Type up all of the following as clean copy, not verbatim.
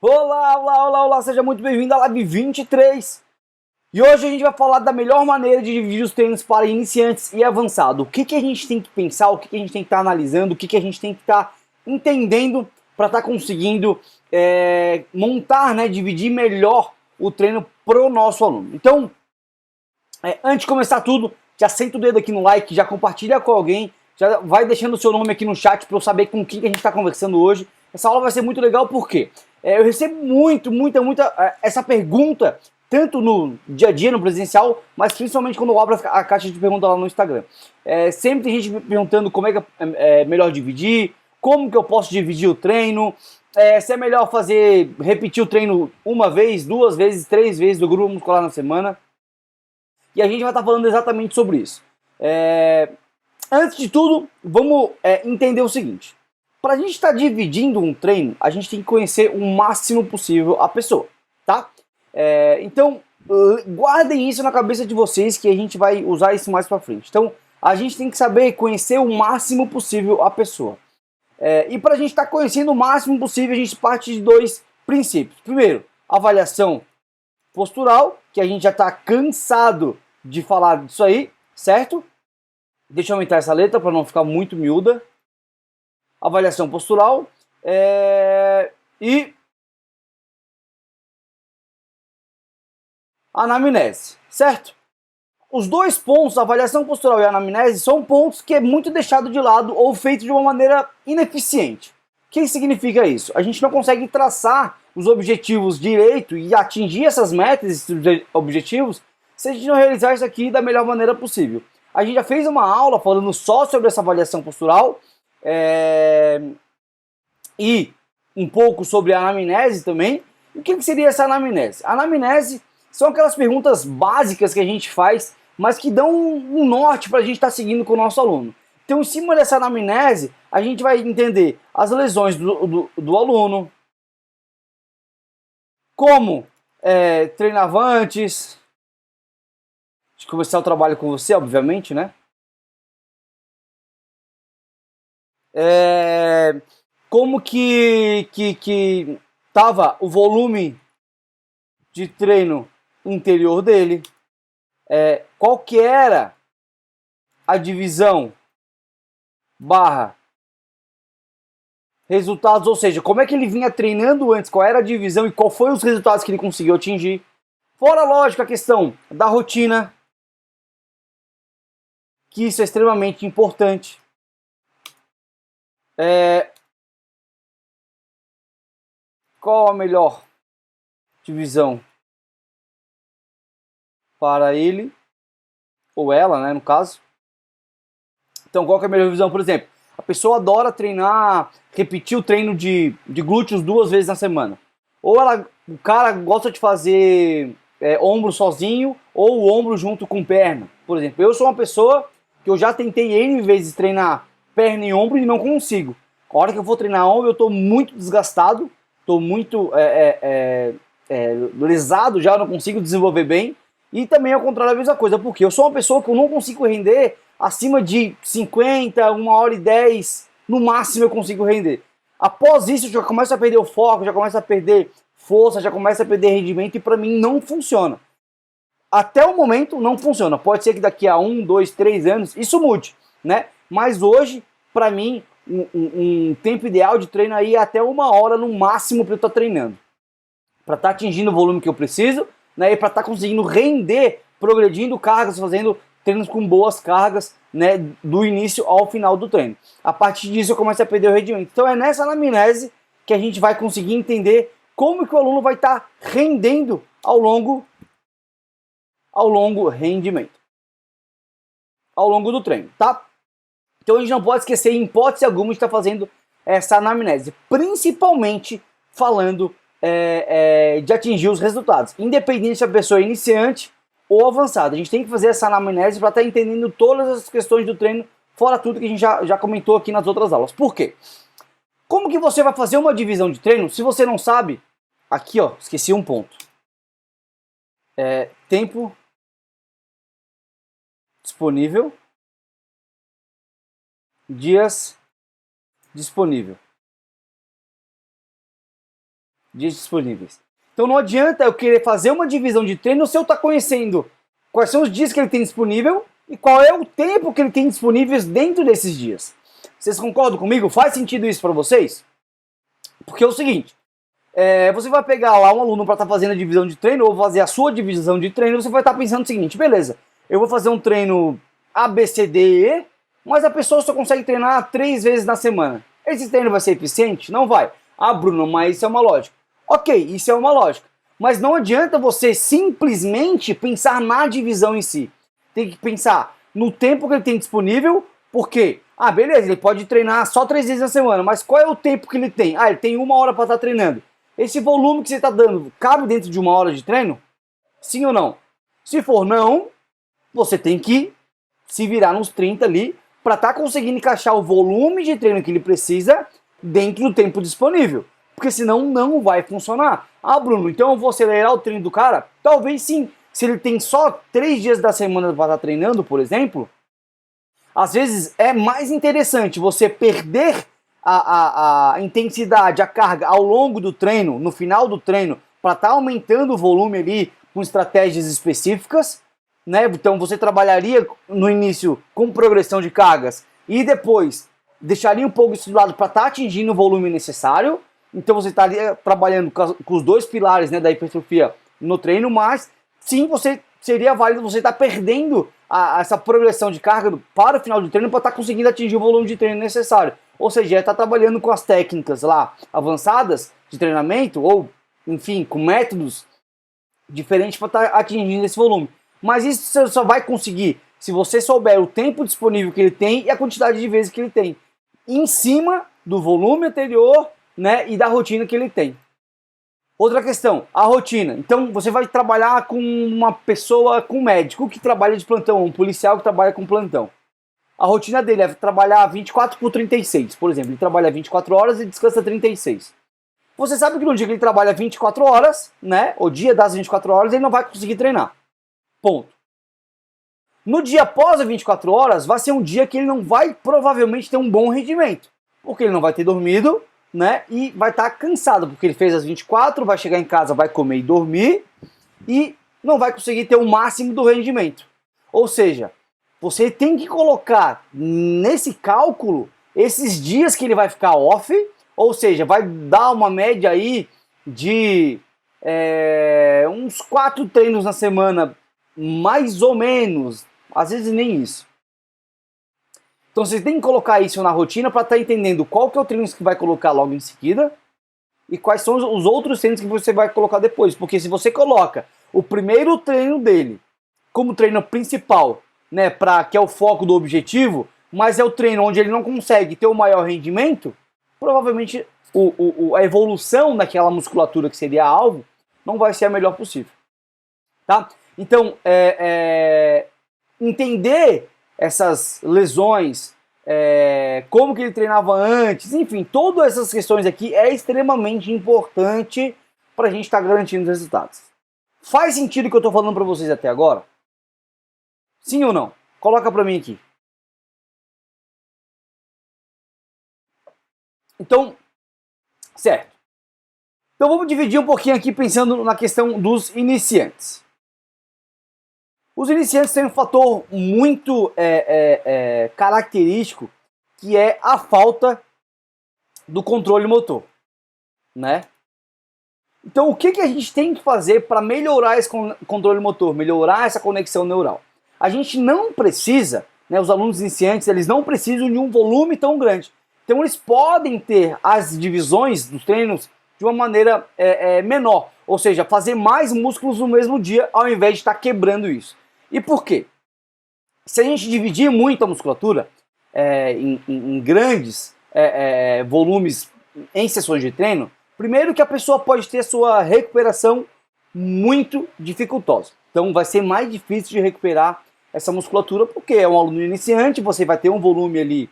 Olá, olá, olá, olá, seja muito bem-vindo à Live 23. E hoje a gente vai falar da melhor maneira de dividir os treinos para iniciantes e avançado. O que a gente tem que pensar, o que a gente tem que estar analisando, o que a gente tem que estar entendendo para estar conseguindo montar, dividir melhor o treino para o nosso aluno. Então, antes de começar tudo, já senta o dedo aqui no like, já compartilha com alguém, já vai deixando o seu nome aqui no chat para eu saber com quem que a gente está conversando hoje. Essa aula vai ser muito legal porque eu recebo muita essa pergunta, tanto no dia a dia, no presencial, mas principalmente quando eu abro a caixa de perguntas lá no Instagram. Sempre tem gente me perguntando como é que é melhor dividir, como que eu posso dividir o treino, se é melhor repetir o treino uma vez, duas vezes, três vezes do grupo muscular na semana. E a gente vai estar falando exatamente sobre isso. Antes de tudo, vamos entender o seguinte. Para a gente estar dividindo um treino, a gente tem que conhecer o máximo possível a pessoa, tá? Então, guardem isso na cabeça de vocês que a gente vai usar isso mais para frente. Então, a gente tem que saber conhecer o máximo possível a pessoa. E para a gente estar conhecendo o máximo possível, a gente parte de dois princípios. Primeiro, avaliação postural, que a gente já está cansado de falar disso aí, certo? Deixa eu aumentar essa letra para não ficar muito miúda. Avaliação postural e anamnese, certo? Os dois pontos, a avaliação postural e a anamnese, são pontos que é muito deixado de lado ou feito de uma maneira ineficiente. O que significa isso? A gente não consegue traçar os objetivos direito e atingir essas metas, esses objetivos, se a gente não realizar isso aqui da melhor maneira possível. A gente já fez uma aula falando só sobre essa avaliação postural e um pouco sobre a anamnese também. E o que seria essa anamnese? A anamnese são aquelas perguntas básicas que a gente faz, mas que dão um norte para a gente estar seguindo com o nosso aluno. Então, em cima dessa anamnese, a gente vai entender as lesões do aluno, como treinava antes de começar o trabalho com você, obviamente, né? Como que tava o volume de treino interior dele, qual que era a divisão barra resultados, ou seja, como é que ele vinha treinando antes, qual era a divisão e qual foi os resultados que ele conseguiu atingir. Fora, lógico, a questão da rotina, que isso é extremamente importante. Qual a melhor divisão para ele, ou ela, né, no caso. Então, qual que é a melhor divisão? Por exemplo, a pessoa adora treinar, repetir o treino de glúteos 2 vezes na semana. Ou o cara gosta de fazer ombro sozinho, ou o ombro junto com perna. Por exemplo, eu sou uma pessoa que eu já tentei N vezes treinar perna e ombro e não consigo. A hora que eu vou treinar ombro, eu estou muito desgastado, estou muito lesado já, não consigo desenvolver bem. E também ao contrário a mesma coisa, porque eu sou uma pessoa que eu não consigo render acima de 50, 1h10, no máximo eu consigo render. Após isso eu já começo a perder o foco, já começo a perder força, já começo a perder rendimento e para mim não funciona. Até o momento não funciona. Pode ser que daqui a 1, 2, 3 anos isso mude, né? Mas hoje, para mim, um tempo ideal de treino aí é até 1 hora no máximo para eu estar treinando. Para estar atingindo o volume que eu preciso, né? E para estar conseguindo render, progredindo cargas, fazendo treinos com boas cargas, né? Do início ao final do treino. A partir disso eu começo a perder o rendimento. Então é nessa anamnese que a gente vai conseguir entender como que o aluno vai estar rendendo ao longo rendimento, ao longo do treino, tá? Então a gente não pode esquecer, em hipótese alguma, de estar fazendo essa anamnese, principalmente falando de atingir os resultados, independente se a pessoa é iniciante ou avançada. A gente tem que fazer essa anamnese para estar entendendo todas as questões do treino, fora tudo que a gente já comentou aqui nas outras aulas. Por quê? Como que você vai fazer uma divisão de treino se você não sabe? Aqui, ó, esqueci um ponto. Tempo disponível, dias disponível. Dias disponíveis. Então não adianta eu querer fazer uma divisão de treino se eu estar conhecendo quais são os dias que ele tem disponível e qual é o tempo que ele tem disponíveis dentro desses dias. Vocês concordam comigo? Faz sentido isso para vocês? Porque é o seguinte, você vai pegar lá um aluno para estar fazendo a divisão de treino ou fazer a sua divisão de treino, você vai estar pensando o seguinte, beleza, eu vou fazer um treino A, B, C, D, E, mas a pessoa só consegue treinar 3 vezes na semana. Esse treino vai ser eficiente? Não vai. Ah, Bruno, mas isso é uma lógica. Ok, isso é uma lógica. Mas não adianta você simplesmente pensar na divisão em si. Tem que pensar no tempo que ele tem disponível, porque, beleza, ele pode treinar só 3 vezes na semana, mas qual é o tempo que ele tem? Ele tem 1 hora para estar treinando. Esse volume que você está dando cabe dentro de 1 hora de treino? Sim ou não? Se for não, você tem que se virar nos 30 ali para estar conseguindo encaixar o volume de treino que ele precisa dentro do tempo disponível. Porque senão não vai funcionar. Bruno, então eu vou acelerar o treino do cara? Talvez sim. Se ele tem só 3 dias da semana para estar treinando, por exemplo, às vezes é mais interessante você perder a intensidade, a carga ao longo do treino, no final do treino, para estar aumentando o volume ali com estratégias específicas, né? Então você trabalharia no início com progressão de cargas e depois deixaria um pouco isso de lado para estar atingindo o volume necessário. Então você estaria trabalhando com os 2 pilares, né, da hipertrofia no treino, mas sim, seria válido você estar perdendo essa progressão de carga para o final do treino para estar conseguindo atingir o volume de treino necessário. Ou seja, está trabalhando com as técnicas lá avançadas de treinamento ou, enfim, com métodos diferentes para estar atingindo esse volume. Mas isso você só vai conseguir se você souber o tempo disponível que ele tem e a quantidade de vezes que ele tem, em cima do volume anterior, né, e da rotina que ele tem. Outra questão, a rotina. Então você vai trabalhar com uma pessoa, com um médico que trabalha de plantão, um policial que trabalha com plantão. A rotina dele é trabalhar 24 por 36, por exemplo. Ele trabalha 24 horas e descansa 36. Você sabe que no dia que ele trabalha 24 horas, né, o dia das 24 horas, ele não vai conseguir treinar. Ponto. No dia após as 24 horas, vai ser um dia que ele não vai provavelmente ter um bom rendimento. Porque ele não vai ter dormido, né? E vai estar cansado, porque ele fez as 24, vai chegar em casa, vai comer e dormir e não vai conseguir ter o máximo do rendimento. Ou seja, você tem que colocar nesse cálculo esses dias que ele vai ficar off, ou seja, vai dar uma média aí de uns 4 treinos na semana, mais ou menos, às vezes nem isso. Então você tem que colocar isso na rotina para estar entendendo qual que é o treino que vai colocar logo em seguida e quais são os outros treinos que você vai colocar depois. Porque se você coloca o primeiro treino dele como treino principal, né, que é o foco do objetivo, mas é o treino onde ele não consegue ter o maior rendimento, provavelmente a evolução daquela musculatura que seria alvo não vai ser a melhor possível. Tá? Então, entender essas lesões, como que ele treinava antes, enfim, todas essas questões aqui é extremamente importante para a gente estar garantindo os resultados. Faz sentido o que eu estou falando para vocês até agora? Sim ou não? Coloca para mim aqui. Então, certo. Então vamos dividir um pouquinho aqui pensando na questão dos iniciantes. Os iniciantes têm um fator muito característico, que é a falta do controle motor, né? Então o que a gente tem que fazer para melhorar esse controle motor, melhorar essa conexão neural? A gente não precisa, né, os alunos iniciantes, eles não precisam de um volume tão grande. Então eles podem ter as divisões dos treinos de uma maneira menor, ou seja, fazer mais músculos no mesmo dia ao invés de estar quebrando isso. E por quê? Se a gente dividir muito a musculatura em grandes volumes em sessões de treino, primeiro que a pessoa pode ter sua recuperação muito dificultosa. Então vai ser mais difícil de recuperar essa musculatura porque é um aluno iniciante, você vai ter um volume ali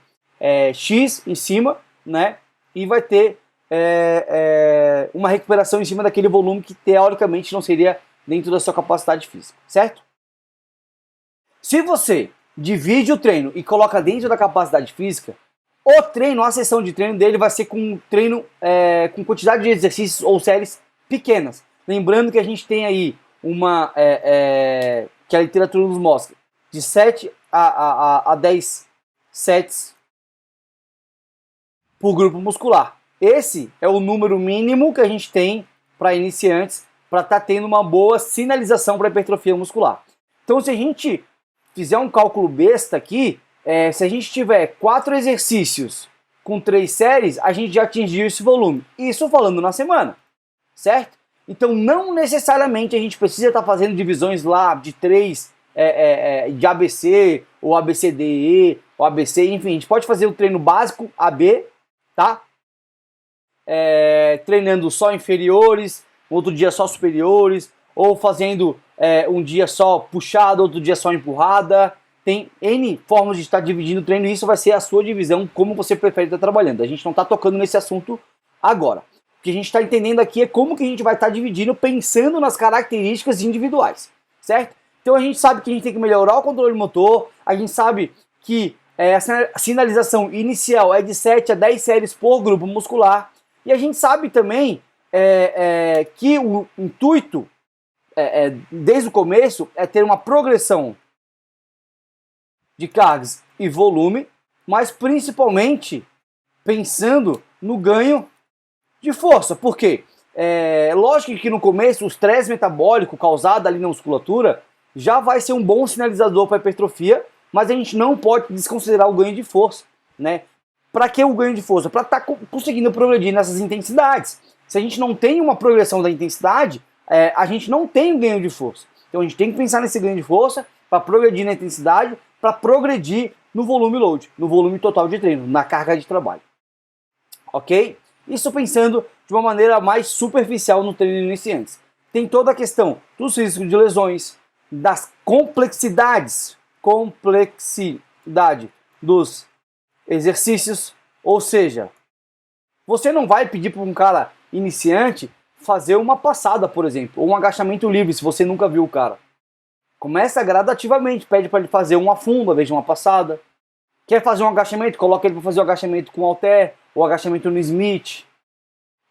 X em cima, né? E vai ter uma recuperação em cima daquele volume que teoricamente não seria dentro da sua capacidade física, certo? Se você divide o treino e coloca dentro da capacidade física, O treino, a sessão de treino dele vai ser com um treino com quantidade de exercícios ou séries pequenas. Lembrando que a gente tem aí que a literatura nos mostra, de 7 a 10 sets por grupo muscular. Esse é o número mínimo que a gente tem para iniciantes, para estar tendo uma boa sinalização para hipertrofia muscular. Então, se a gente fizer um cálculo besta aqui, se a gente tiver 4 exercícios com 3 séries, a gente já atingiu esse volume. Isso falando na semana, certo? Então, não necessariamente a gente precisa estar fazendo divisões lá de 3 de ABC, ou ABCDE, ou ABC, enfim, a gente pode fazer o treino básico, AB, tá? Treinando só inferiores, outro dia só superiores, ou fazendo um dia só puxada, outro dia só empurrada. Tem N formas de estar dividindo o treino e isso vai ser a sua divisão, como você prefere estar trabalhando. A gente não está tocando nesse assunto agora. O que a gente está entendendo aqui é como que a gente vai estar dividindo pensando nas características individuais, certo? Então a gente sabe que a gente tem que melhorar o controle motor, a gente sabe que a sinalização inicial é de 7 a 10 séries por grupo muscular, e a gente sabe também que o intuito, desde o começo, é ter uma progressão de cargas e volume, mas principalmente pensando no ganho de força. Por quê? Lógico que no começo o estresse metabólico causado ali na musculatura já vai ser um bom sinalizador para a hipertrofia, mas a gente não pode desconsiderar o ganho de força, né? Para que o ganho de força? Para estar conseguindo progredir nessas intensidades. Se a gente não tem uma progressão da intensidade, a gente não tem o ganho de força. Então a gente tem que pensar nesse ganho de força para progredir na intensidade, para progredir no volume load, no volume total de treino, na carga de trabalho. Ok? Isso pensando de uma maneira mais superficial no treino de iniciantes. Tem toda a questão dos riscos de lesões, das complexidade dos exercícios, ou seja, você não vai pedir para um cara iniciante fazer uma passada, por exemplo, ou um agachamento livre, se você nunca viu o cara. Começa gradativamente, pede para ele fazer um afundo, ao invés de uma passada. Quer fazer um agachamento? Coloca ele para fazer o agachamento com halter, ou agachamento no Smith.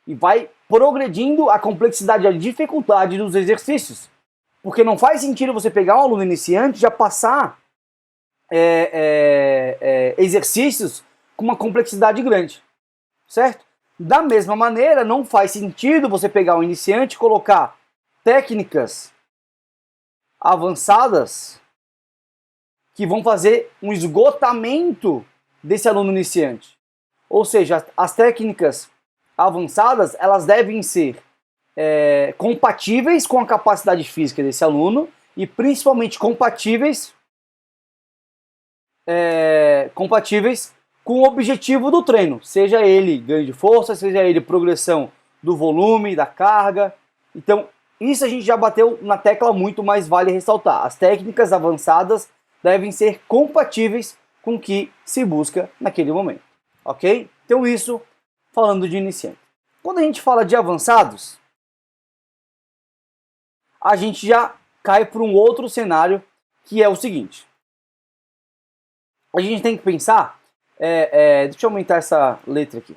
E vai progredindo a complexidade, a dificuldade dos exercícios. Porque não faz sentido você pegar um aluno iniciante e já passar exercícios com uma complexidade grande, certo? Da mesma maneira, não faz sentido você pegar um iniciante e colocar técnicas avançadas que vão fazer um esgotamento desse aluno iniciante. Ou seja, as técnicas avançadas, elas devem ser compatíveis com a capacidade física desse aluno e principalmente compatíveis com o objetivo do treino, seja ele ganho de força, seja ele progressão do volume, da carga. Então, isso a gente já bateu na tecla muito, mas vale ressaltar. As técnicas avançadas devem ser compatíveis com o que se busca naquele momento, ok? Então isso, falando de iniciante. Quando a gente fala de avançados, a gente já cai para um outro cenário, que é o seguinte. A gente tem que pensar, deixa eu aumentar essa letra aqui.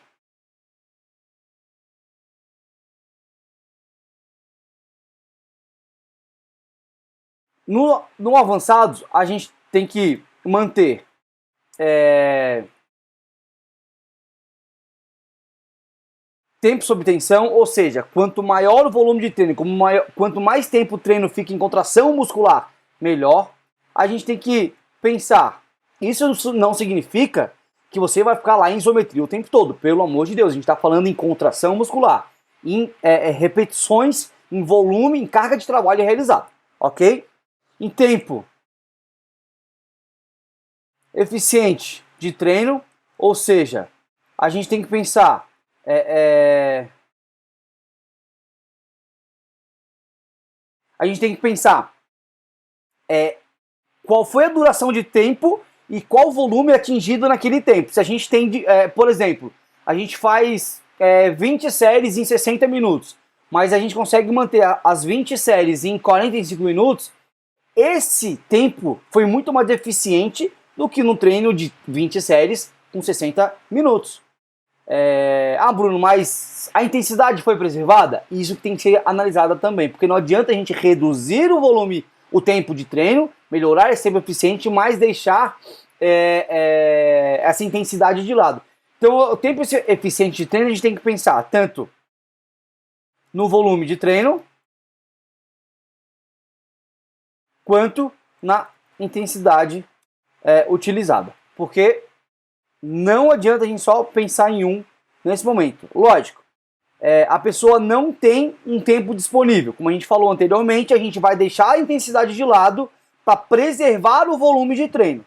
No avançado, a gente tem que manter tempo sob tensão, ou seja, quanto maior o volume de treino, quanto mais tempo o treino fica em contração muscular, melhor. A gente tem que pensar, isso não significa que você vai ficar lá em isometria o tempo todo, pelo amor de Deus, a gente está falando em contração muscular, em repetições, em volume, em carga de trabalho realizada, ok? Em tempo eficiente de treino, ou seja, a gente tem que pensar qual foi a duração de tempo e qual o volume atingido naquele tempo. Se a gente tem, por exemplo, a gente faz 20 séries em 60 minutos, mas a gente consegue manter as 20 séries em 45 minutos, esse tempo foi muito mais eficiente do que no treino de 20 séries com 60 minutos. Bruno, mas a intensidade foi preservada? Isso tem que ser analisado também, porque não adianta a gente reduzir o volume, o tempo de treino, melhorar esse tempo eficiente, mas deixar essa intensidade de lado. Então, o tempo eficiente de treino a gente tem que pensar tanto no volume de treino quanto na intensidade utilizada, porque não adianta a gente só pensar em um nesse momento. Lógico, a pessoa não tem um tempo disponível. Como a gente falou anteriormente, a gente vai deixar a intensidade de lado para preservar o volume de treino.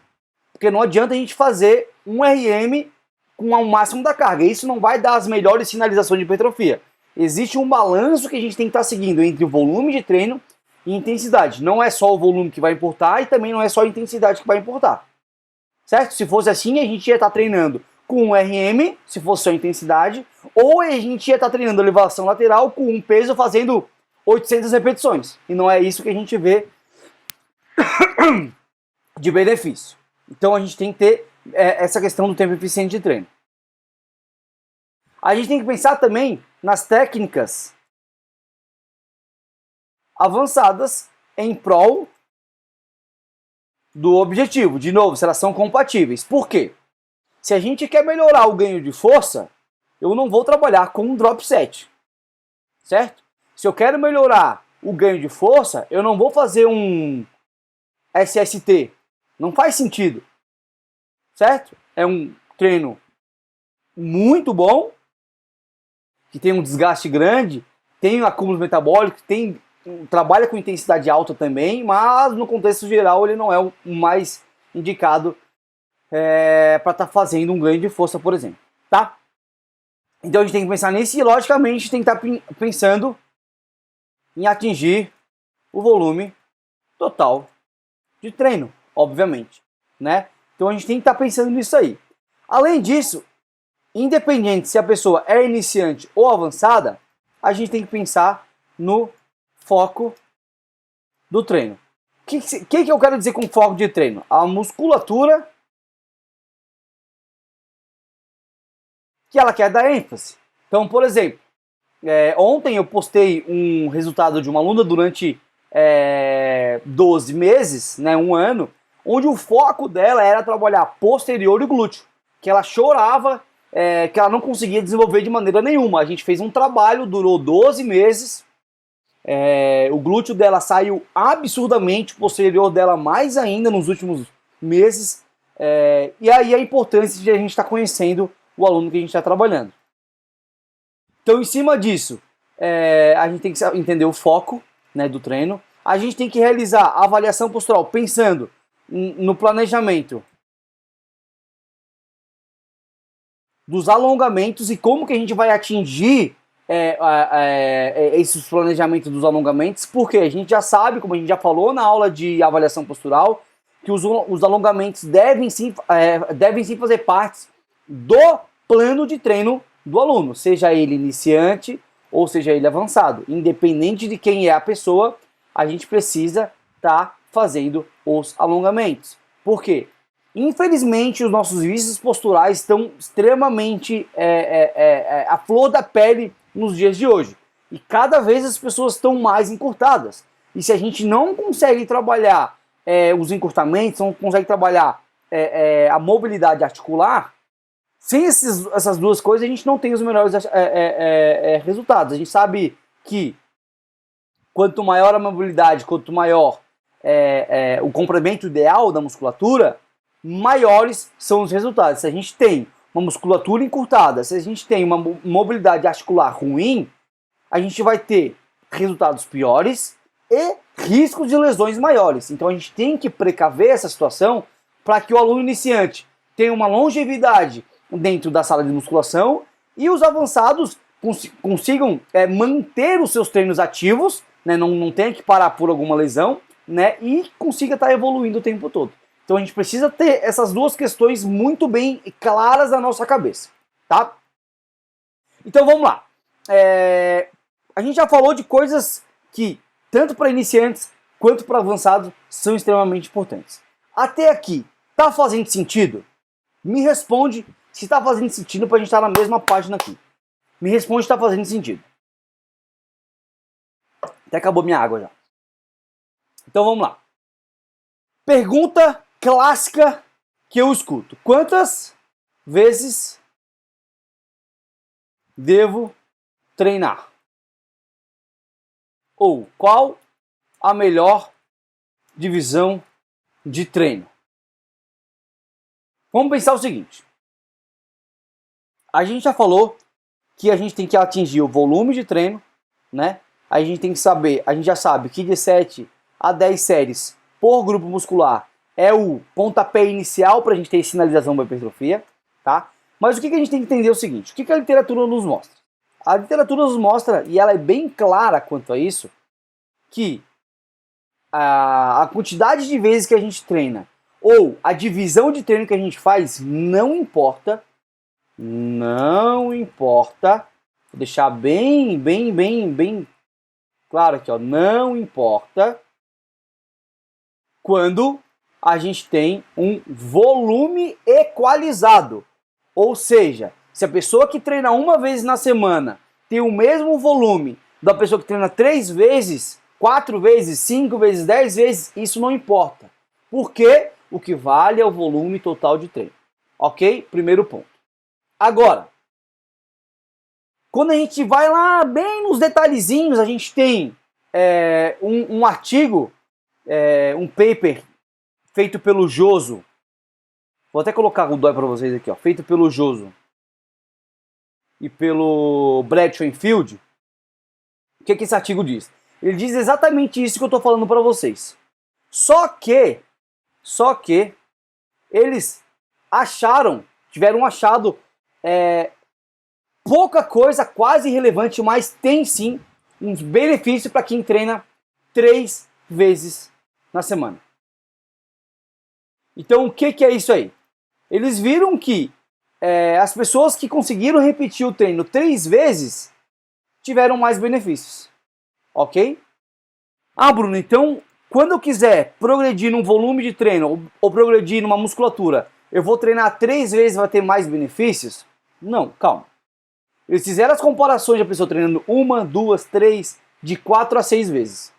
Porque não adianta a gente fazer um RM com o máximo da carga. Isso não vai dar as melhores sinalizações de hipertrofia. Existe um balanço que a gente tem que estar seguindo entre o volume de treino e intensidade. Não é só o volume que vai importar e também não é só a intensidade que vai importar. Certo? Se fosse assim, a gente ia estar treinando com um RM, se fosse só intensidade, ou a gente ia estar treinando elevação lateral com um peso fazendo 800 repetições. E não é isso que a gente vê de benefício. Então a gente tem que ter essa questão do tempo eficiente de treino. A gente tem que pensar também nas técnicas avançadas em prol do objetivo. De novo, se elas são compatíveis. Por quê? Se a gente quer melhorar o ganho de força, eu não vou trabalhar com um drop set. Certo? Se eu quero melhorar o ganho de força, eu não vou fazer um SST. Não faz sentido. Certo? É um treino muito bom, que tem um desgaste grande, tem acúmulos metabólicos, trabalha com intensidade alta também, mas no contexto geral ele não é o mais indicado para estar fazendo um ganho de força, por exemplo. Tá? Então a gente tem que pensar nisso e, logicamente, tem que estar pensando em atingir o volume total de treino, obviamente. Né? Então a gente tem que estar pensando nisso aí. Além disso, independente se a pessoa é iniciante ou avançada, a gente tem que pensar no foco do treino. O que eu quero dizer com foco de treino? A musculatura que ela quer dar ênfase. Então, por exemplo, ontem eu postei um resultado de uma aluna durante 12 meses, né, um ano, onde o foco dela era trabalhar posterior e glúteo, que ela chorava, que ela não conseguia desenvolver de maneira nenhuma. A gente fez um trabalho, durou 12 meses, o glúteo dela saiu absurdamente, o posterior dela mais ainda nos últimos meses, e aí a importância de a gente estar conhecendo o aluno que a gente está trabalhando. Então, em cima disso, a gente tem que entender o foco, né, do treino. A gente tem que realizar a avaliação postural pensando no planejamento dos alongamentos e como que a gente vai atingir esses planejamentos dos alongamentos, porque a gente já sabe, como a gente já falou na aula de avaliação postural, que os alongamentos devem sim fazer parte do plano de treino do aluno, seja ele iniciante ou seja ele avançado. Independente de quem é a pessoa, a gente precisa estar fazendo os alongamentos. Por quê? Infelizmente, os nossos vícios posturais estão extremamente à flor da pele nos dias de hoje. E cada vez as pessoas estão mais encurtadas. E se a gente não consegue trabalhar os encurtamentos, não consegue trabalhar a mobilidade articular, sem essas duas coisas a gente não tem os melhores resultados. A gente sabe que quanto maior a mobilidade, quanto maior o comprimento ideal da musculatura, maiores são os resultados. Se a gente tem uma musculatura encurtada, se a gente tem uma mobilidade articular ruim, a gente vai ter resultados piores e riscos de lesões maiores. Então a gente tem que precaver essa situação para que o aluno iniciante tenha uma longevidade dentro da sala de musculação e os avançados consigam manter os seus treinos ativos, né, não tenha que parar por alguma lesão, né, e consiga estar evoluindo o tempo todo. Então a gente precisa ter essas duas questões muito bem claras na nossa cabeça, tá? Então vamos lá. A gente já falou de coisas que, tanto para iniciantes quanto para avançados, são extremamente importantes. Até aqui, tá fazendo sentido? Me responde se está fazendo sentido para a gente estar na mesma página aqui. Me responde se está fazendo sentido. Até acabou minha água já. Então vamos lá. Pergunta clássica que eu escuto. Quantas vezes devo treinar? Ou qual a melhor divisão de treino? Vamos pensar o seguinte. A gente já falou que a gente tem que atingir o volume de treino, né? A gente tem que saber, a gente já sabe que de 7 a 10 séries por grupo muscular é o pontapé inicial para a gente ter sinalização para hipertrofia, tá? Mas o que a gente tem que entender é o seguinte, o que a literatura nos mostra? A literatura nos mostra, e ela é bem clara quanto a isso, que a quantidade de vezes que a gente treina ou a divisão de treino que a gente faz não importa, vou deixar bem claro aqui, ó, não importa quando a gente tem um volume equalizado. Ou seja, se a pessoa que treina uma vez na semana tem o mesmo volume da pessoa que treina 3 vezes, 4 vezes, 5 vezes, 10 vezes, isso não importa. Porque o que vale é o volume total de treino. Ok? Primeiro ponto. Agora, quando a gente vai lá bem nos detalhezinhos, a gente tem um artigo, um paper feito pelo Joso. Vou até colocar o dói para vocês aqui, ó. Feito pelo Joso e pelo Bradshaw Field. O que esse artigo diz? Ele diz exatamente isso que eu estou falando para vocês. Só que eles tiveram um achado pouca coisa, quase irrelevante, mas tem sim um benefício para quem treina 3 vezes na semana. Então o que é isso aí? Eles viram que as pessoas que conseguiram repetir o treino 3 vezes tiveram mais benefícios. Ok? Ah, Bruno, então quando eu quiser progredir num volume de treino ou progredir numa musculatura, eu vou treinar 3 vezes e vai ter mais benefícios? Não, calma. Eles fizeram as comparações da pessoa treinando 1, 2, 3, de 4 a 6 vezes.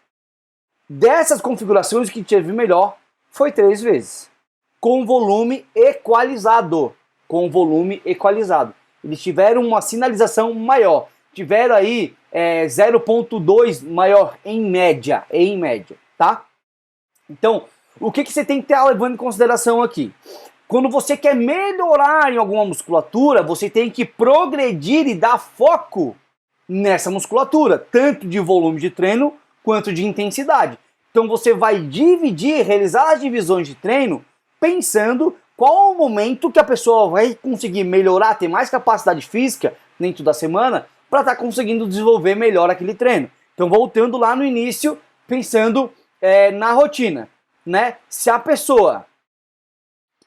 Dessas configurações, o que teve melhor foi 3 vezes. Com volume equalizado. Eles tiveram uma sinalização maior. Tiveram aí 0,2 maior em média, tá? Então, o que você tem que estar levando em consideração aqui? Quando você quer melhorar em alguma musculatura, você tem que progredir e dar foco nessa musculatura, tanto de volume de treino quanto de intensidade. Então você vai realizar as divisões de treino pensando qual é o momento que a pessoa vai conseguir melhorar, ter mais capacidade física dentro da semana para estar conseguindo desenvolver melhor aquele treino. Então voltando lá no início, pensando na rotina, né? Se a pessoa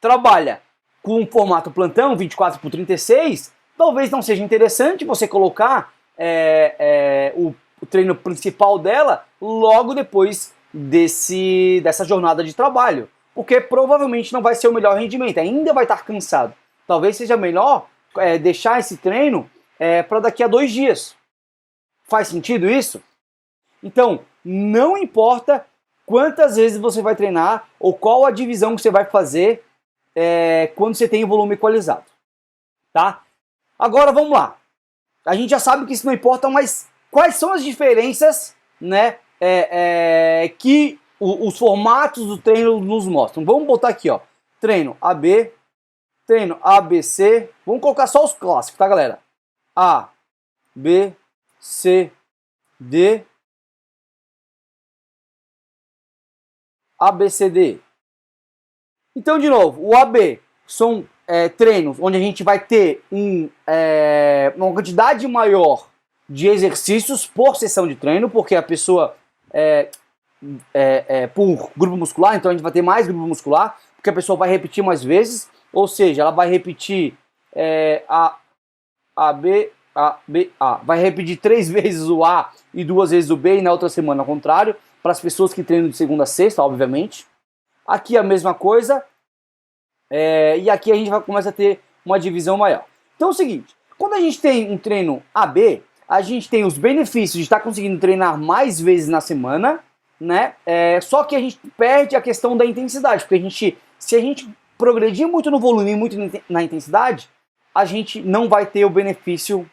trabalha com um formato plantão 24/36, talvez não seja interessante você colocar o treino principal dela logo depois dessa jornada de trabalho, porque provavelmente não vai ser o melhor rendimento, ainda vai estar cansado. Talvez seja melhor deixar esse treino para daqui a 2 dias. Faz sentido isso? Então, não importa quantas vezes você vai treinar ou qual a divisão que você vai fazer quando você tem o volume equalizado, tá? Agora vamos lá. A gente já sabe que isso não importa, mas quais são as diferenças, né, que os formatos do treino nos mostram? Vamos botar aqui, ó, treino AB, treino ABC. Vamos colocar só os clássicos, tá, galera? A, B, C, D, A, B, C, D. Então, de novo, o AB são treinos onde a gente vai ter uma quantidade maior de exercícios por sessão de treino, porque a pessoa por grupo muscular, então a gente vai ter mais grupo muscular, porque a pessoa vai repetir mais vezes, ou seja, ela vai repetir A, B, A. Vai repetir 3 vezes o A e 2 vezes o B, e na outra semana ao contrário, para as pessoas que treinam de segunda a sexta, obviamente. Aqui a mesma coisa, E aqui a gente começa a ter uma divisão maior. Então é o seguinte, quando a gente tem um treino AB, a gente tem os benefícios de estar conseguindo treinar mais vezes na semana, né? Só que a gente perde a questão da intensidade, porque se a gente progredir muito no volume e muito na intensidade, a gente não vai ter o benefício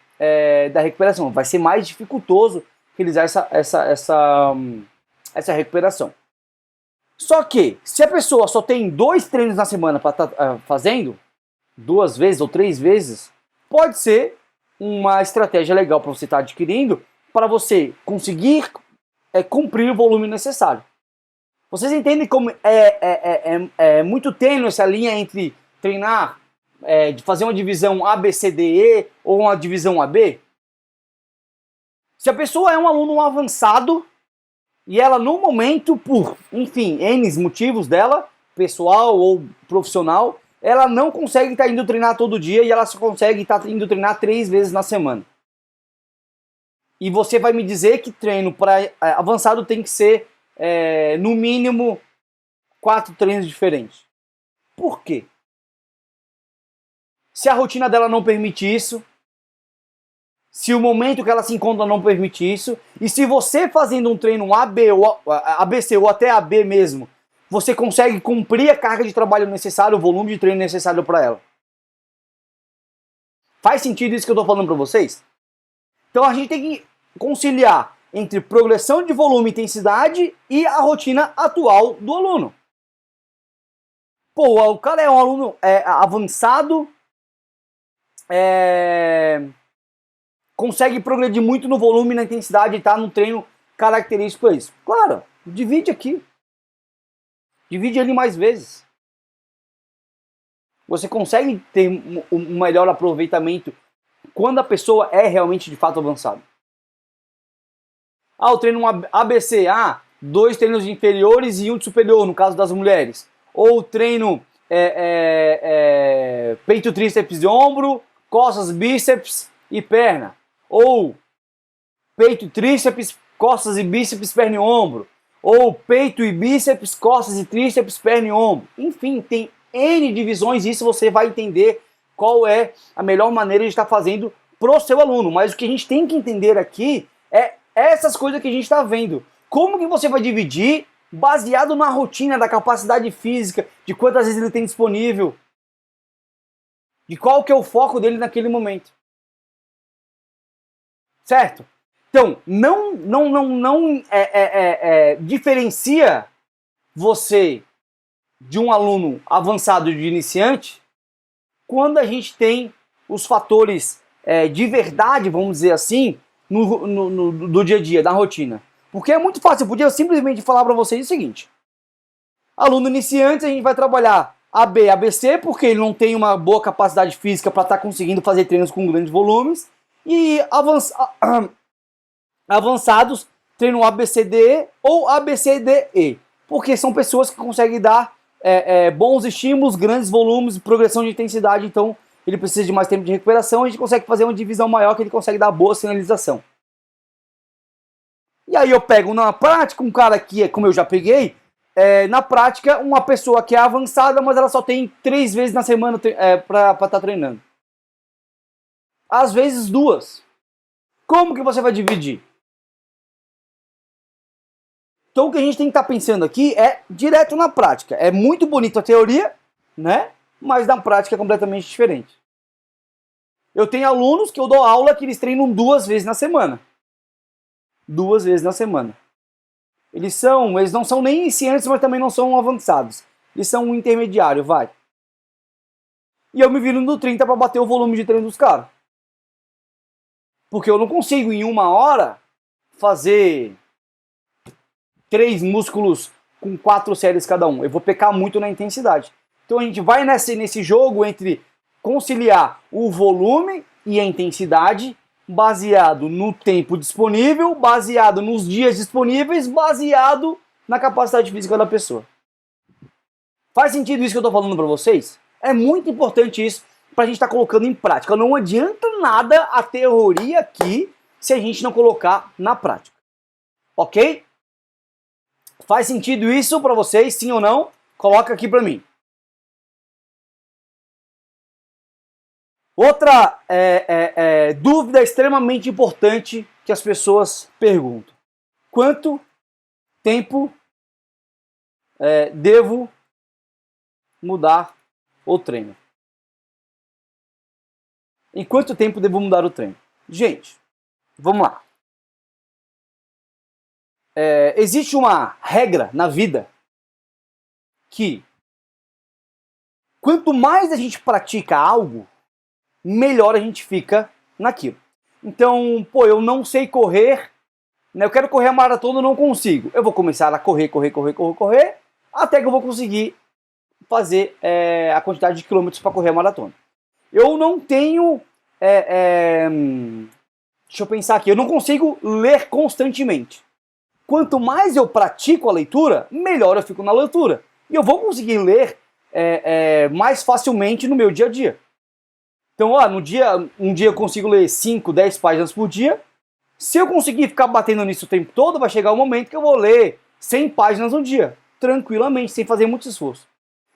da recuperação. Vai ser mais dificultoso realizar essa recuperação. Só que, se a pessoa só tem 2 treinos na semana para estar fazendo, 2 vezes ou 3 vezes, pode ser uma estratégia legal para você estar adquirindo, para você conseguir cumprir o volume necessário. Vocês entendem como é muito tênue essa linha entre treinar, de fazer uma divisão ABCDE ou uma divisão AB? Se a pessoa é um aluno avançado, e ela no momento, por, enfim, N motivos dela, pessoal ou profissional, ela não consegue estar indo treinar todo dia e ela só consegue estar indo treinar 3 vezes na semana. E você vai me dizer que treino para avançado tem que ser, no mínimo, 4 treinos diferentes. Por quê? Se a rotina dela não permite isso, se o momento que ela se encontra não permite isso, e se você fazendo um treino AB ou ABC ou até AB mesmo, você consegue cumprir a carga de trabalho necessária, o volume de treino necessário para ela. Faz sentido isso que eu estou falando para vocês? Então a gente tem que conciliar entre progressão de volume e intensidade e a rotina atual do aluno. Pô, o cara é um aluno avançado, consegue progredir muito no volume e na intensidade e tá num treino característico para isso. Claro, divide aqui. Divide ele mais vezes. Você consegue ter um melhor aproveitamento quando a pessoa é realmente de fato avançada. O treino ABC, 2 treinos inferiores e 1 de superior, no caso das mulheres. Ou treino peito, tríceps e ombro, costas, bíceps e perna. Ou peito, tríceps, costas e bíceps, perna e ombro. Ou peito e bíceps, costas e tríceps, perna e ombro. Enfim, tem N divisões e isso você vai entender qual é a melhor maneira de estar fazendo pro seu aluno. Mas o que a gente tem que entender aqui é essas coisas que a gente está vendo. Como que você vai dividir baseado na rotina, da capacidade física, de quantas vezes ele tem disponível, de qual que é o foco dele naquele momento. Certo? Então, não diferencia você de um aluno avançado de iniciante quando a gente tem os fatores de verdade, vamos dizer assim, do dia a dia, da rotina. Porque é muito fácil, eu podia simplesmente falar para vocês o seguinte: aluno iniciante, a gente vai trabalhar AB, ABC, porque ele não tem uma boa capacidade física para estar conseguindo fazer treinos com grandes volumes, e avançados, treino ABCDE ou ABCDE, porque são pessoas que conseguem dar bons estímulos, grandes volumes, progressão de intensidade, então ele precisa de mais tempo de recuperação, a gente consegue fazer uma divisão maior que ele consegue dar boa sinalização. E aí eu pego na prática um cara que, como eu já peguei, na prática uma pessoa que é avançada, mas ela só tem 3 vezes na semana para estar treinando. Às vezes 2. Como que você vai dividir? Então o que a gente tem que estar pensando aqui é direto na prática. É muito bonito a teoria, né? Mas na prática é completamente diferente. Eu tenho alunos que eu dou aula que eles treinam 2 vezes na semana. 2 vezes na semana. Eles não são nem iniciantes, mas também não são avançados. Eles são um intermediário, vai. E eu me viro no 30 para bater o volume de treino dos caras. Porque eu não consigo em 1 hora fazer 3 músculos com 4 séries cada um. Eu vou pecar muito na intensidade. Então a gente vai nesse jogo entre conciliar o volume e a intensidade, baseado no tempo disponível, baseado nos dias disponíveis, baseado na capacidade física da pessoa. Faz sentido isso que eu estou falando para vocês? É muito importante isso para a gente estar colocando em prática. Não adianta nada a teoria aqui se a gente não colocar na prática. Ok? Faz sentido isso para vocês, sim ou não? Coloca aqui para mim. Outra dúvida extremamente importante que as pessoas perguntam: quanto tempo devo mudar o treino? Em quanto tempo devo mudar o treino? Gente, vamos lá. Existe uma regra na vida que quanto mais a gente pratica algo, melhor a gente fica naquilo. Então, eu não sei correr, né? Eu quero correr a maratona, eu não consigo. Eu vou começar a correr, até que eu vou conseguir fazer a quantidade de quilômetros para correr a maratona. Eu não tenho... deixa eu pensar aqui. Eu não consigo ler constantemente. Quanto mais eu pratico a leitura, melhor eu fico na leitura. E eu vou conseguir ler mais facilmente no meu dia a dia. Então, um dia eu consigo ler 5, 10 páginas por dia. Se eu conseguir ficar batendo nisso o tempo todo, vai chegar um momento que eu vou ler 100 páginas no dia, tranquilamente, sem fazer muito esforço.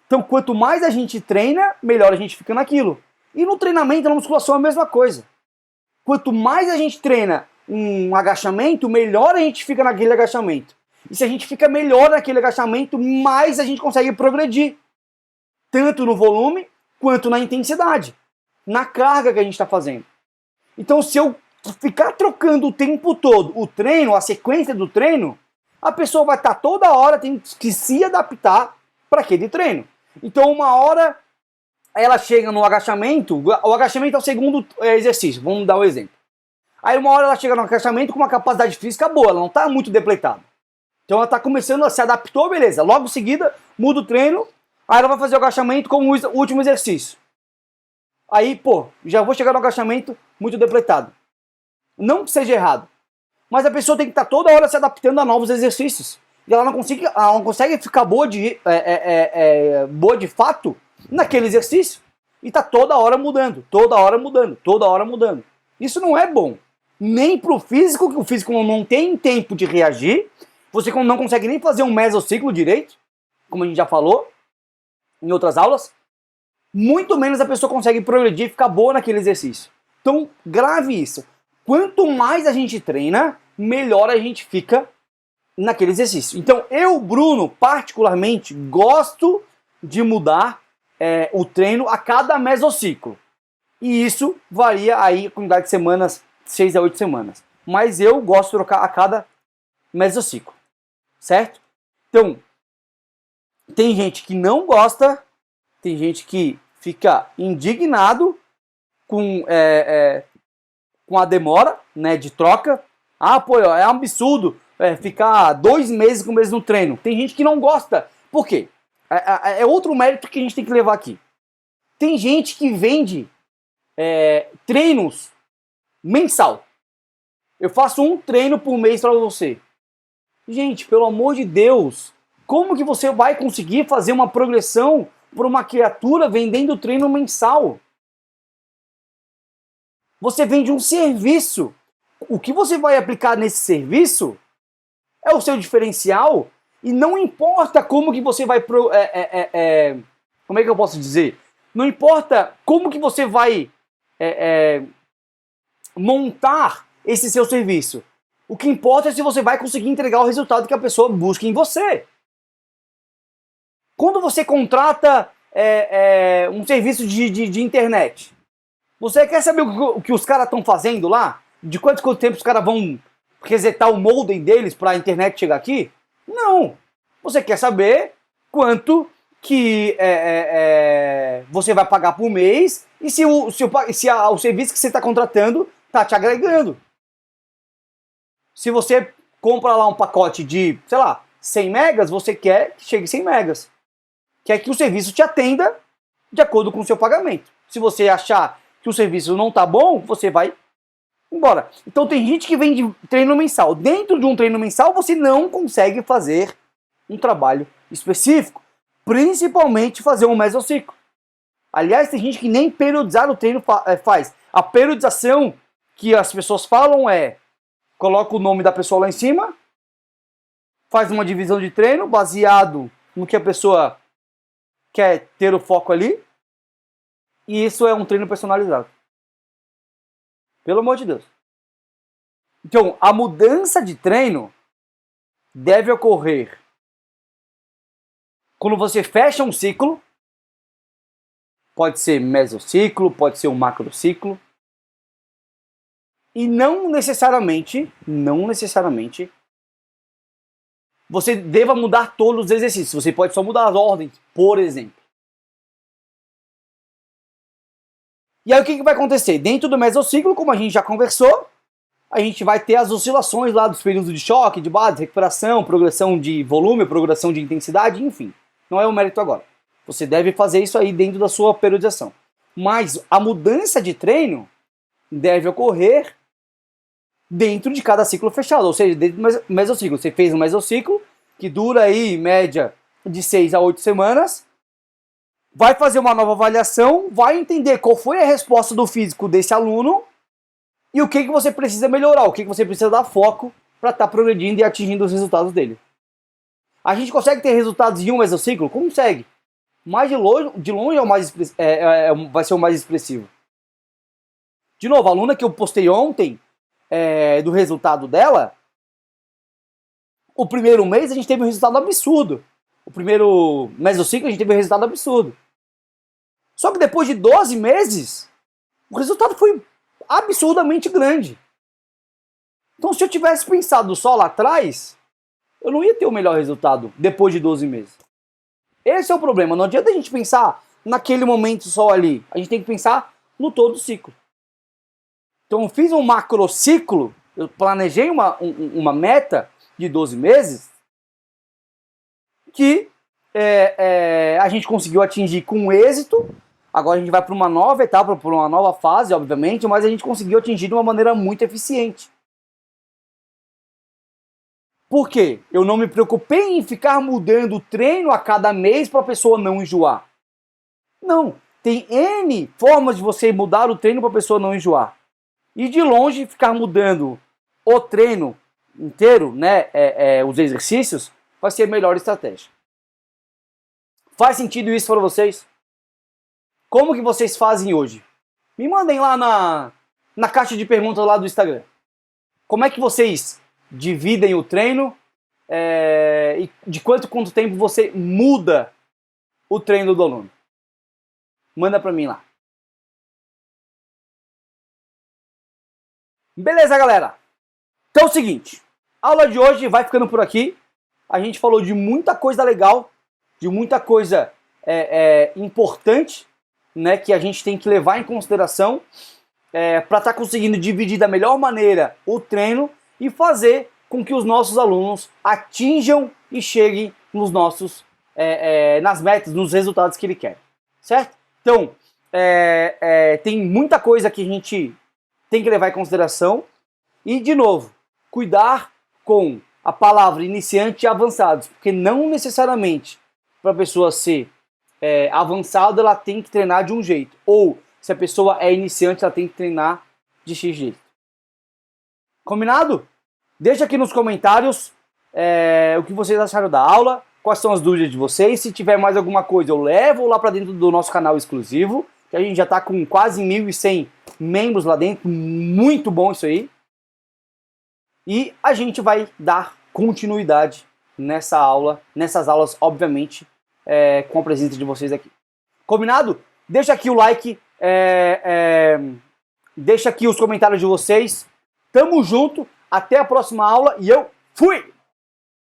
Então, quanto mais a gente treina, melhor a gente fica naquilo. E no treinamento, na musculação, é a mesma coisa. Quanto mais a gente treina um agachamento, melhor a gente fica naquele agachamento. E se a gente fica melhor naquele agachamento, mais a gente consegue progredir. Tanto no volume, quanto na intensidade. Na carga que a gente está fazendo. Então, se eu ficar trocando o tempo todo o treino, a sequência do treino, a pessoa vai estar toda hora tendo que se adaptar para aquele treino. Então, uma hora ela chega no agachamento, o agachamento é o segundo exercício, vamos dar um exemplo. Aí uma hora ela chega no agachamento com uma capacidade física boa, ela não está muito depletada. Então ela está começando a se adaptar, beleza. Logo em seguida, muda o treino, aí ela vai fazer o agachamento como o último exercício. Aí, já vou chegar no agachamento muito depletado. Não que seja errado, mas a pessoa tem que estar toda hora se adaptando a novos exercícios. E ela não consegue ficar boa de fato naquele exercício. E está toda hora mudando. Isso não é bom. Nem para o físico, que o físico não tem tempo de reagir. Você não consegue nem fazer um mesociclo direito, como a gente já falou em outras aulas. Muito menos a pessoa consegue progredir e ficar boa naquele exercício. Então, grave isso. Quanto mais a gente treina, melhor a gente fica naquele exercício. Então, eu, Bruno, particularmente, gosto de mudar o treino a cada mesociclo. E isso varia aí a quantidade de semanas, 6 a 8 semanas. Mas eu gosto de trocar a cada mesociclo. Certo? Então, tem gente que não gosta, tem gente que fica indignado com a demora, né, de troca. É um absurdo ficar 2 meses com o mesmo treino. Tem gente que não gosta. Por quê? É outro mérito que a gente tem que levar aqui. Tem gente que vende treinos mensal. Eu faço um treino por mês para você. Gente, pelo amor de Deus, como que você vai conseguir fazer uma progressão por uma criatura vendendo treino mensal? Você vende um serviço. O que você vai aplicar nesse serviço é o seu diferencial e não importa como que você vai... como é que eu posso dizer? Não importa como que você vai montar esse seu serviço. O que importa é se você vai conseguir entregar o resultado que a pessoa busca em você. Quando você contrata um serviço de internet, você quer saber o que os caras estão fazendo lá? De quanto tempo os caras vão resetar o modem deles para a internet chegar aqui? Não. Você quer saber quanto que você vai pagar por mês e se o serviço que você está contratando está te agregando. Se você compra lá um pacote de, 100 megas, você quer que chegue 100 megas. Quer que o serviço te atenda de acordo com o seu pagamento. Se você achar que o serviço não está bom, você vai embora. Então tem gente que vende treino mensal. Dentro de um treino mensal, você não consegue fazer um trabalho específico. Principalmente fazer um mesociclo. Aliás, tem gente que nem periodizar o treino faz. A periodização que as pessoas falam coloca o nome da pessoa lá em cima, faz uma divisão de treino baseado no que a pessoa quer ter o foco ali, E isso é um treino personalizado. Pelo amor de Deus. Então, a mudança de treino deve ocorrer quando você fecha um ciclo. Pode ser mesociclo, pode ser um macrociclo. E não necessariamente, você deva mudar todos os exercícios. Você pode só mudar as ordens, por exemplo. E aí o que vai acontecer? Dentro do mesociclo, como a gente já conversou, a gente vai ter as oscilações lá dos períodos de choque, de base, recuperação, progressão de volume, progressão de intensidade, enfim. Não é o mérito agora. Você deve fazer isso aí dentro da sua periodização. Mas a mudança de treino deve ocorrer dentro de cada ciclo fechado, ou seja, dentro do mesociclo. Você fez um mesociclo que dura aí, em média, de 6 a 8 semanas, vai fazer uma nova avaliação, vai entender qual foi a resposta do físico desse aluno e o que você precisa melhorar, o que você precisa dar foco para estar progredindo e atingindo os resultados dele. A gente consegue ter resultados em um mesociclo? Consegue. Mas de longe é o mais, vai ser o mais expressivo. De novo, a aluna que eu postei ontem, do resultado dela, o primeiro mês a gente teve um resultado absurdo. O primeiro mesociclo a gente teve um resultado absurdo. Só que depois de 12 meses, o resultado foi absurdamente grande. Então se eu tivesse pensado só lá atrás, eu não ia ter o melhor resultado depois de 12 meses. Esse é o problema. Não adianta a gente pensar naquele momento só ali. A gente tem que pensar no todo o ciclo. Então eu fiz um macrociclo, eu planejei uma meta de 12 meses que a gente conseguiu atingir com êxito. Agora a gente vai para uma nova etapa, para uma nova fase, obviamente, mas a gente conseguiu atingir de uma maneira muito eficiente. Por quê? Eu não me preocupei em ficar mudando o treino a cada mês para a pessoa não enjoar. Não, tem N formas de você mudar o treino para a pessoa não enjoar. E de longe, ficar mudando o treino inteiro, né, os exercícios, vai ser a melhor estratégia. Faz sentido isso para vocês? Como que vocês fazem hoje? Me mandem lá na caixa de perguntas lá do Instagram. Como é que vocês dividem o treino e de quanto tempo você muda o treino do aluno? Manda para mim lá. Beleza, galera? Então é o seguinte, a aula de hoje vai ficando por aqui. A gente falou de muita coisa legal, de muita coisa importante, né, que a gente tem que levar em consideração para estar conseguindo dividir da melhor maneira o treino e fazer com que os nossos alunos atinjam e cheguem nos nossos, nas metas, nos resultados que ele quer, certo? Então, tem muita coisa que a gente tem que levar em consideração e, de novo, cuidar com a palavra iniciante e avançados, porque não necessariamente para a pessoa ser avançada ela tem que treinar de um jeito, ou se a pessoa é iniciante ela tem que treinar de X jeito. Combinado? Deixa aqui nos comentários o que vocês acharam da aula, quais são as dúvidas de vocês. Se tiver mais alguma coisa eu levo lá para dentro do nosso canal exclusivo, que a gente já está com quase 1.100 membros lá dentro, muito bom isso aí. E a gente vai dar continuidade nessas aulas, obviamente, com a presença de vocês aqui. Combinado? Deixa aqui o like, deixa aqui os comentários de vocês. Tamo junto, até a próxima aula e eu fui!